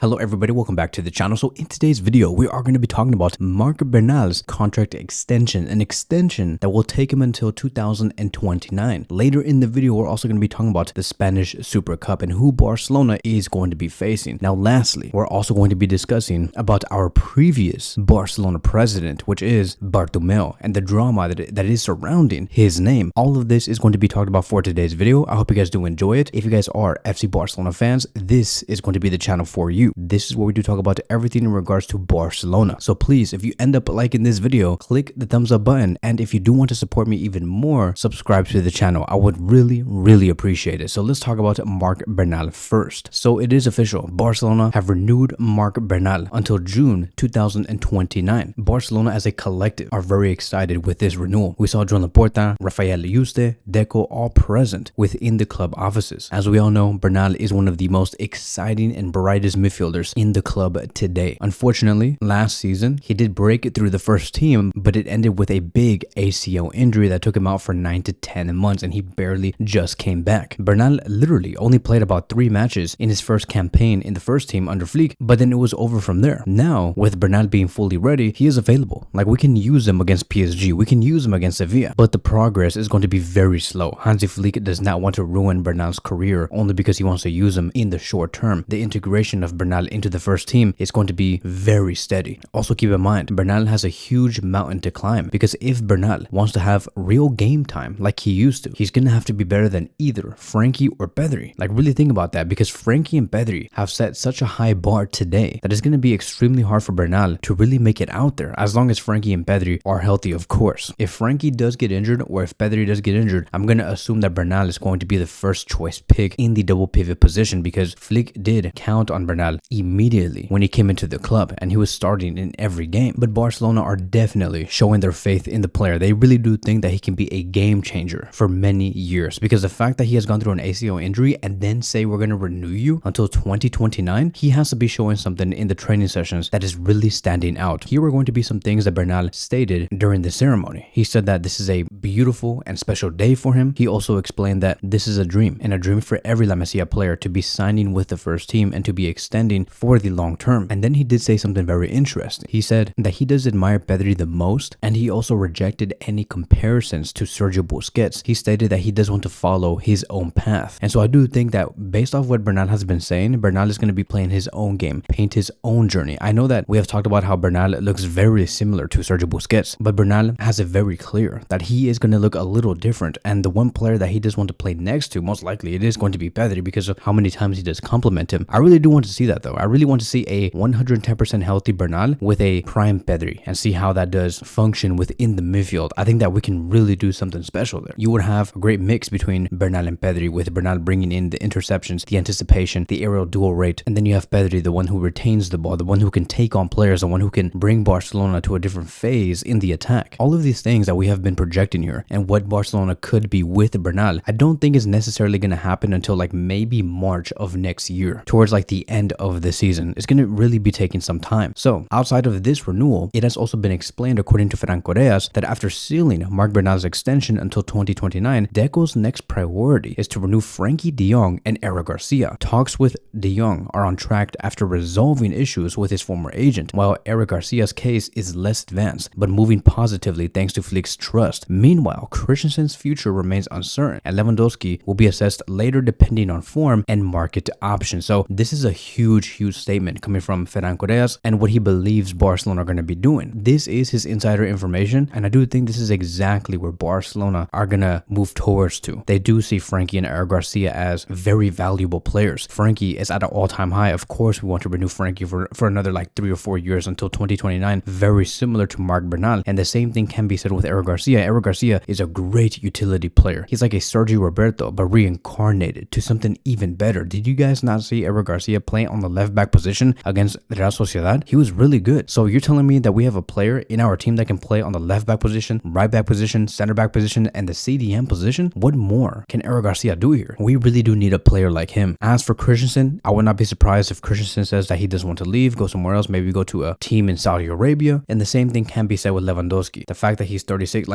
Hello everybody, welcome back to the channel. So in today's video, we are going to be talking about Marc Bernal's contract extension, an extension that will take him until 2029. Later in the video, we're also going to be talking about the Spanish Super Cup and who Barcelona is going to be facing. Now lastly, we're also going to be discussing about our previous Barcelona president, which is Bartomeu, and the drama that is surrounding his name. All of this is going to be talked about for today's video. I hope you guys do enjoy it. If you guys are FC Barcelona fans, this is going to be the channel for you. This is where we do talk about everything in regards to Barcelona. So please, if you end up liking this video, click the thumbs up button. And if you do want to support me even more, subscribe to the channel. I would really appreciate it. So let's talk about Marc Bernal first. So it is official. Barcelona have renewed Marc Bernal until June 2029. Barcelona as a collective are very excited with this renewal. We saw Joan Laporta, Rafael Yuste, Deco all present within the club offices. As we all know, Bernal is one of the most exciting and brightest midfielders in the club today. Unfortunately, last season, he did break it through the first team, but it ended with a big ACL injury that took him out for 9 to 10 months, and he barely just came back. Bernal literally only played about 3 matches in his first campaign in the first team under Flick, but then it was over from there. Now, with Bernal being fully ready, he is available. Like, we can use him against PSG, we can use him against Sevilla, but the progress is going to be very slow. Hansi Flick does not want to ruin Bernal's career only because he wants to use him in the short term. The integration of Bernal into the first team is going to be very steady. Also keep in mind, Bernal has a huge mountain to climb, because if Bernal wants to have real game time like he used to, he's gonna have to be better than either Frankie or Pedri. Like, really think about that, because Frankie and Pedri have set such a high bar today that it's gonna be extremely hard for Bernal to really make it out there, as long as Frankie and Pedri are healthy, of course. If Frankie does get injured, or if Pedri does get injured, I'm gonna assume that Bernal is going to be the first choice pick in the double pivot position, because Flick did count on Bernal immediately when he came into the club, and he was starting in every game. But Barcelona are definitely showing their faith in the player. They really do think that he can be a game changer for many years, because the fact that he has gone through an ACL injury and then say we're going to renew you until 2029, he has to be showing something in the training sessions that is really standing out. Here are going to be some things that Bernal stated during the ceremony. He said that this is a beautiful and special day for him. He also explained that this is a dream, and a dream for every La Masia player to be signing with the first team and to be extending for the long term. And then he did say something very interesting. He said that he does admire Pedri the most, and he also rejected any comparisons to Sergio Busquets. He stated that he does want to follow his own path. And so I do think that based off what Bernal has been saying, Bernal is going to be playing his own game, paint his own journey. I know that we have talked about how Bernal looks very similar to Sergio Busquets, but Bernal has it very clear that he is going to look a little different, and the one player that he does want to play next to, most likely it is going to be Pedri, because of how many times he does compliment him. I really do want to see that though. I really want to see a 110% healthy Bernal with a prime Pedri and see how that does function within the midfield. I think that we can really do something special there. You would have a great mix between Bernal and Pedri, with Bernal bringing in the interceptions, the anticipation, the aerial duel rate, and then you have Pedri, the one who retains the ball, the one who can take on players, the one who can bring Barcelona to a different phase in the attack. All of these things that we have been projecting here and what Barcelona could be with Bernal, I don't think is necessarily going to happen until like maybe March of next year, towards like the end of the season. It's going to really be taking some time. So outside of this renewal, it has also been explained according to Ferran Correas that after sealing Marc Bernal's extension until 2029, Deco's next priority is to renew Frankie de Jong and Eric Garcia. Talks with de Jong are on track after resolving issues with his former agent, while Eric Garcia's case is less advanced, but moving positively thanks to Flick's trust. Meanwhile, Christensen's future remains uncertain, and Lewandowski will be assessed later depending on form and market options. So this is a huge statement coming from Ferran Correas and what he believes Barcelona are going to be doing. This is his insider information, and I do think this is exactly where Barcelona are going to move towards to. They do see Frankie and Eric Garcia as very valuable players. Frankie is at an all-time high. Of course, we want to renew Frankie for another like 3 or 4 years until 2029, very similar to Marc Bernal. And the same thing can be said with Eric Garcia. Eric Garcia is a great utility player. He's like a Sergio Roberto, but reincarnated to something even better. Did you guys not see Eric Garcia play on the left back position against Real Sociedad? He was really good. So you're telling me that we have a player in our team that can play on the left back position, right back position, center back position, and the CDM position? What more can Eric Garcia do here? We really do need a player like him. As for Christensen, I would not be surprised if Christensen says that he doesn't want to leave, go somewhere else, maybe go to a team in Saudi Arabia. And the same thing can be said with Lewandowski. The fact that he's 36,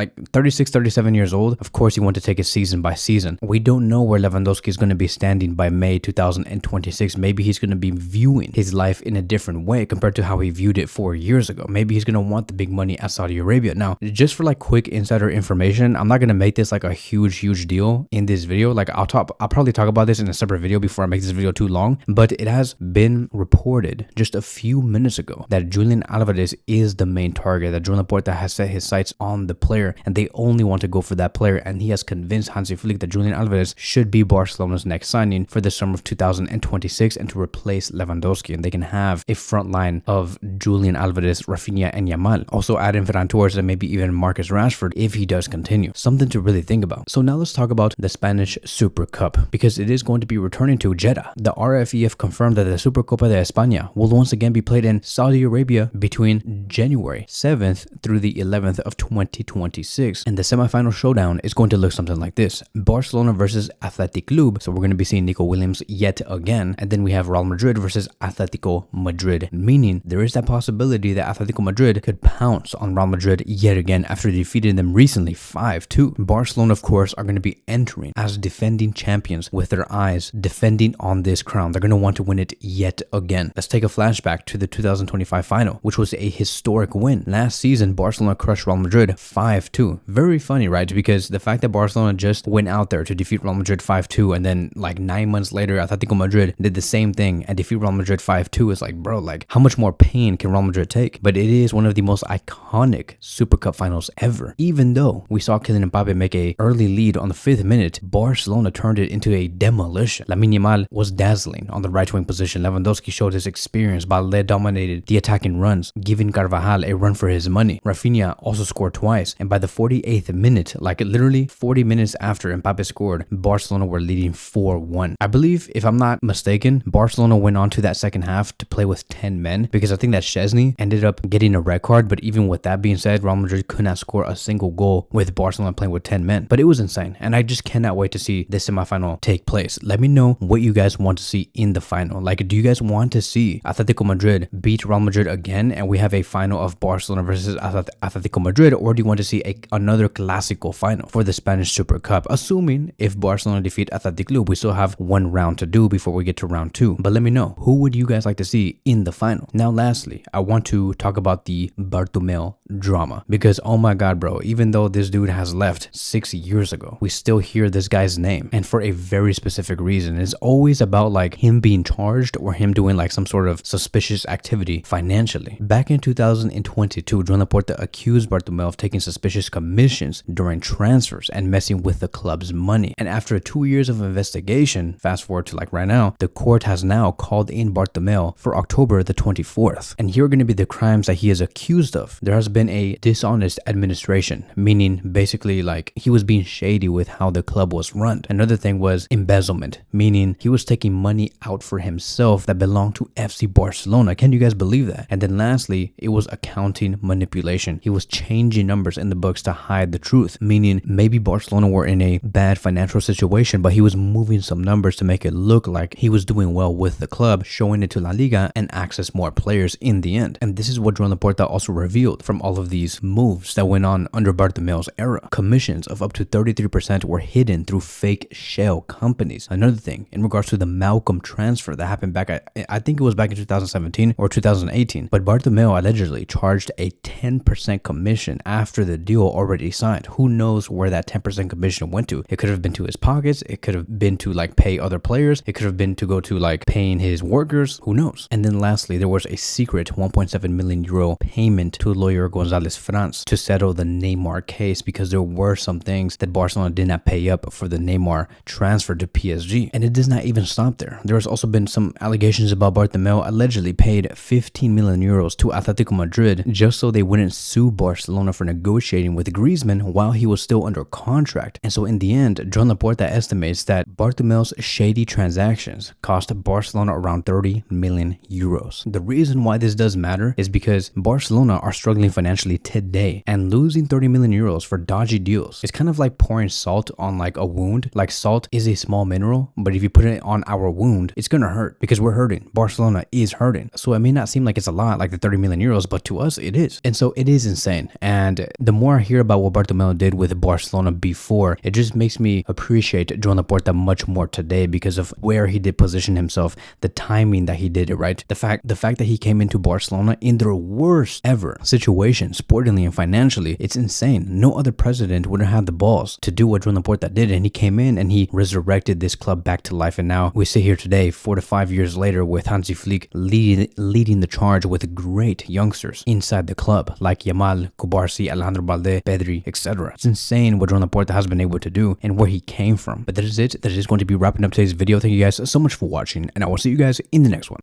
37 years old, of course you want to take it season by season. We don't know where Lewandowski is going to be standing by May 2026. Maybe he's going to be viewing his life in a different way compared to how he viewed it 4 years ago. Maybe he's gonna want the big money at Saudi Arabia. Now, just for like quick insider information, I'm not gonna make this like a huge deal in this video. Like I'll probably talk about this in a separate video before I make this video too long, but it has been reported just a few minutes ago that Julian Alvarez is the main target, that Joan Laporta has set his sights on the player and they only want to go for that player, and he has convinced Hansi Flick that Julian Alvarez should be Barcelona's next signing for the summer of 2026 and to replace Lewandowski, and they can have a front line of Julian Alvarez, Rafinha and Yamal. Also add in Ferran Torres and maybe even Marcus Rashford if he does continue. Something to really think about. So now let's talk about the Spanish Super Cup, because it is going to be returning to Jeddah. The RFEF confirmed that the Supercopa de España will once again be played in Saudi Arabia between January 7th through the 11th of 2026, and the semifinal showdown is going to look something like this: Barcelona versus Athletic Club, so we're going to be seeing Nico Williams yet again, and then we have Real Madrid versus Atletico Madrid, meaning there is that possibility that Atletico Madrid could pounce on Real Madrid yet again after defeating them recently 5-2. Barcelona, of course, are going to be entering as defending champions with their eyes defending on this crown. They're going to want to win it yet again. Let's take a flashback to the 2025 final, which was a historic win. Last season, Barcelona crushed Real Madrid 5-2. Very funny, right? Because the fact that Barcelona just went out there to defeat Real Madrid 5-2 and then like 9 months later Atletico Madrid did the same thing and defeat Real Madrid 5-2 is like, bro, like how much more pain can Real Madrid take? But it is one of the most iconic Super Cup finals ever. Even though we saw Kylian Mbappe make a early lead on the 5th minute, Barcelona turned it into a demolition. Lamine Yamal was dazzling on the right wing position. Lewandowski showed his experience. Balde dominated the attacking runs, giving Carvajal a run for his money. Rafinha also scored twice, and by the 48th minute, like literally 40 minutes after Mbappe scored, Barcelona were leading 4-1. I believe, if I'm not mistaken, Barcelona went on to that second half to play with 10 men, because I think that Szczesny ended up getting a red card, but even with that being said, Real Madrid could not score a single goal with Barcelona playing with 10 men. But it was insane, and I just cannot wait to see this semifinal take place. Let me know what you guys want to see in the final. Like, do you guys want to see Atletico Madrid beat Real Madrid again and we have a final of Barcelona versus Atletico Madrid, or do you want to see another Clásico final for the Spanish Super Cup? Assuming if Barcelona defeat Athletic Club, we still have one round to do before we get to round 2. But let me know, who would you guys like to see in the final? Now, lastly, I want to talk about the Bartomeu drama, because oh my god, bro, even though this dude has left 6 years ago, we still hear this guy's name, and for a very specific reason. It's always about like him being charged or him doing like some sort of suspicious activity financially. Back in 2022, Joan Laporta accused Bartomeu of taking suspicious commissions during transfers and messing with the club's money. And after 2 years of investigation, fast forward to like right now, the court has now called in Bartomeu for October the 24th. And here are going to be the crimes that he is accused of. There has been a dishonest administration, meaning basically like he was being shady with how the club was run. Another thing was embezzlement, meaning he was taking money out for himself that belonged to FC Barcelona. Can you guys believe that? And then lastly, it was accounting manipulation. He was changing numbers in the books to hide the truth, meaning maybe Barcelona were in a bad financial situation, but he was moving some numbers to make it look like he was doing well with the club, showing it to La Liga and access more players in the end. And this is what Joan Laporta also revealed from all of these moves that went on under Bartomeu's era. Commissions of up to 33% were hidden through fake shell companies. Another thing, in regards to the Malcolm transfer that happened back, I think it was back in 2017 or 2018, but Bartomeu allegedly charged a 10% commission after the deal already signed. Who knows where that 10% commission went to? It could have been to his pockets, it could have been to like pay other players, it could have been to go to like paying his workers, who knows? And then lastly, there was a secret 1.7 million euro payment to lawyer González France to settle the Neymar case, because there were some things that Barcelona did not pay up for the Neymar transfer to PSG. And it does not even stop there. There has also been some allegations about Bartomeu allegedly paid 15 million euros to Atletico Madrid just so they wouldn't sue Barcelona for negotiating with Griezmann while he was still under contract. And so in the end, Joan Laporta estimates that Bartomeu's shady transactions cost Barcelona around 30 million euros. The reason why this does matter is because Barcelona are struggling financially today, and losing 30 million euros for dodgy deals is kind of like pouring salt on like a wound. Like salt is a small mineral, but if you put it on our wound, it's gonna hurt because we're hurting. Barcelona is hurting. So it may not seem like it's a lot, like the 30 million euros, but to us it is. And so it is insane. And the more I hear about what Bartomeu did with Barcelona before, it just makes me appreciate Joan Laporta much more today because of where he did position himself, the timing that he did it, right? The fact that he came into Barcelona in their worst ever situation, sportingly and financially, it's insane. No other president would have had the balls to do what Joan Laporta did, and he came in and he resurrected this club back to life. And now we sit here today, 4 to 5 years later, with Hansi Flick leading the charge with great youngsters inside the club, like Yamal, Kubarsi, Alejandro Balde, Pedri, etc. It's insane what Joan Laporta has been able to do and where he came from. But that is it. That is going to be wrapping up today's video. Thank you guys so much for watching, and I will see you guys in the next one.